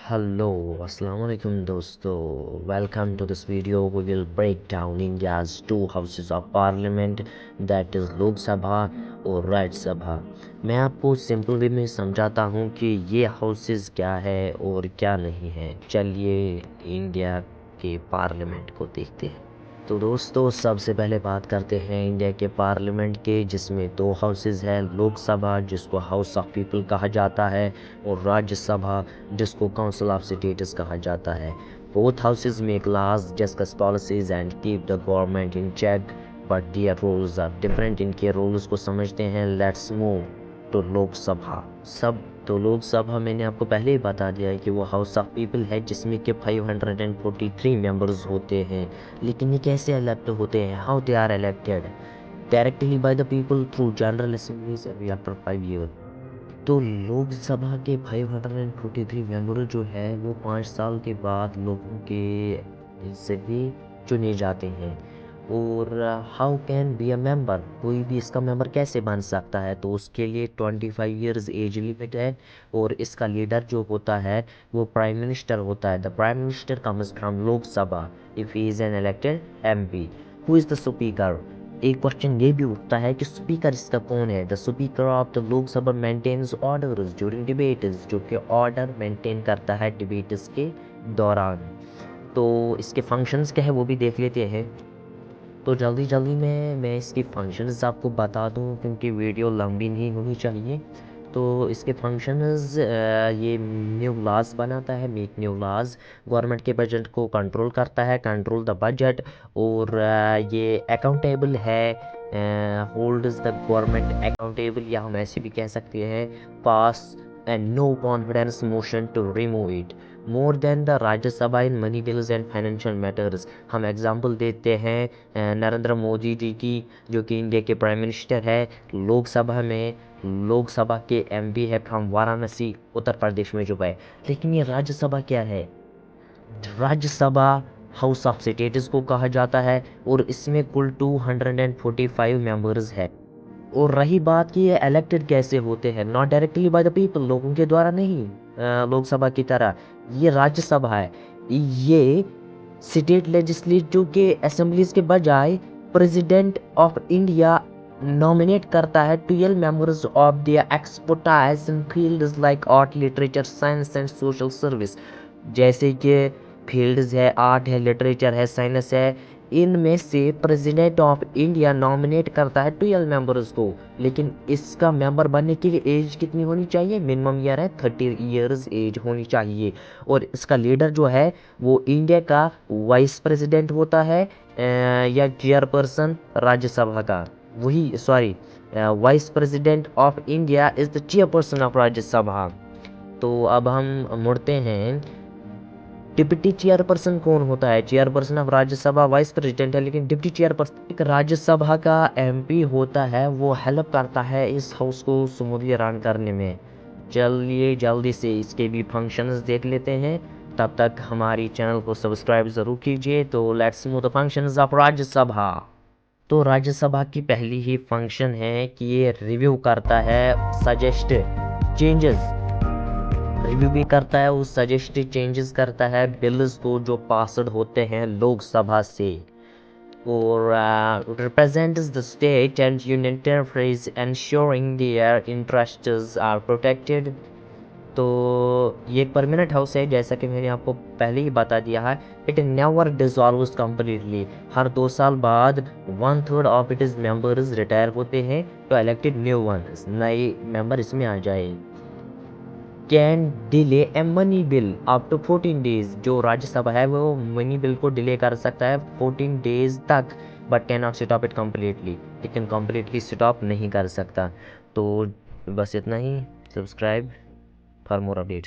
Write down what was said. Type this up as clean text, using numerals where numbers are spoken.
Hello, Assalamu alaikum dosto. Welcome to this video. We will break down India's two houses of parliament, that is Lok Sabha और राज्य सभा। मैं आपको simple way में समझाता हूँ कि ये हाउसेस क्या है और क्या नहीं है। चलिए इंडिया के पार्लियामेंट को देखते हैं। तो दोस्तों सबसे पहले बात करते हैं इंडिया के पार्लियामेंट के, जिसमें दो हाउसेस हैं, लोकसभा जिसको हाउस ऑफ पीपल कहा जाता है और राज्यसभा जिसको काउंसिल ऑफ स्टेट्स कहा जाता है। Both houses make laws, discuss policies and keep the government in check, but their roles are different. इनके रोल्स को समझते हैं। Let's move to Lok Sabha. तो लोकसभा मैंने आपको पहले ही बता दिया है कि वो हाउस ऑफ पीपल है, जिसमें कि 543 मेंबर्स होते हैं। लेकिन ये कैसे इलेक्ट होते हैं? How they are elected? Directly by the people through general assemblies every after 5 year. तो लोकसभा के 543 मेंबर जो है वो 5 साल के बाद लोगों के से भी चुने जाते हैं। और how can be a member, कोई भी इसका मेंबर कैसे बन सकता है? तो उसके लिए 25 इयर्स एज लिमिट है। और इसका लीडर जो होता है वो प्राइम मिनिस्टर होता है। The prime minister comes from Lok Sabha if he is an elected MP. Who is the speaker? एक क्वेश्चन ये भी उठता है कि स्पीकर इसका कौन है? The speaker of the Lok Sabha maintains orders during debates, जो कि ऑर्डर मेंटेन करता है डिबेट्स के दौरान। तो इसके फंक्शंस क्या है वो भी देख लेते हैं। तो जल्दी जल्दी में मैं इसकी फंक्शंस आपको बता दूं, क्योंकि वीडियो लंबी नहीं होनी चाहिए। तो इसके फंक्शंस ये न्यू लॉज बनाता है, मेक न्यू लॉज, गवर्नमेंट के बजट को कंट्रोल करता है, कंट्रोल द बजट। और ये अकाउंटेबल है, होल्ड्स द गवर्नमेंट अकाउंटेबल, या हम ऐसे भी कह सकते हैं pass and no confidence motion to remove it more than the Rajya Sabha in money bills and financial matters. हम एग्जांपल देते हैं नरेंद्र मोदी जी की, जो कि इंडिया के प्राइम मिनिस्टर है। लोकसभा में लोकसभा के एमपी है फ्रॉम वाराणसी, उत्तर प्रदेश में जो है। लेकिन ये राज्यसभा क्या है? राज्यसभा हाउस ऑफ स्टेट्स को कहा जाता है और इसमें कुल 245 मेंबर्स है। और रही बात कि ये इलेक्टेड कैसे होते हैं, not directly by the people, लोगों के द्वारा नहीं, लोकसभा की तरह ये राज्यसभा है। ये स्टेट लेजिस्लेटिव के असेंबलीज के बजाय प्रेसिडेंट ऑफ इंडिया नॉमिनेट करता है 12 members of the expertise in fields like art, literature, science and social service. जैसे कि फील्ड्स है, आर्ट है, लिटरेचर है, साइंस है, इनमें से प्रेसिडेंट ऑफ इंडिया नॉमिनेट करता है 12 मेंबर्स को। लेकिन इसका मेंबर बनने के लिए एज कितनी होनी चाहिए? मिनिमम ईयर है 30 इयर्स एज होनी चाहिए। और इसका लीडर जो है वो इंडिया का वाइस प्रेसिडेंट होता है, या चेयरपर्सन राज्यसभा का, वही sorry, vice president of India is the chairperson of Rajya Sabha. तो अब हम मुड़ते हैं, डिप्टी चेयरपर्सन कौन होता है? Chairperson of Rajya Sabha vice president है, लेकिन डिप्टी चेयरपर्सन एक राज्यसभा का एमपी होता है, वो हेल्प करता है इस हाउस को स्मूथली रन करने में। चलिए जल्दी से इसके भी फंक्शंस देख लेते हैं। तब तक हमारी चैनल को सब्सक्राइब ज़रूर कीजिए। तो let's know the functions of Rajya Sabha. तो राज्यसभा की पहली ही फंक्शन है कि ये रिव्यू करता है सजेस्ट चेंजेस, रिव्यू भी करता है, वो सजेस्टेड चेंजेस करता है बिल्स को जो पासड होते हैं लोकसभा से। और represents the state and union territories ensuring their interests are protected. तो ये एक परमानेंट हाउस है, जैसा कि मैंने आपको पहले ही बता दिया है। It never dissolves completely. हर 2 साल बाद 1/3 of it is members retire होते हैं, तो इलेक्टेड न्यू वंस, नए मेंबर इसमें आ जाए। Can delay a money bill up to 14 days. जो राज्यसभा है वो मनी बिल को डिले कर सकता है 14 डेज तक, but can not stop it completely, लेकिन कम्प्लीटली स्टॉप नहीं कर सकता। तो बस इतना ही। Subscribe for more updates.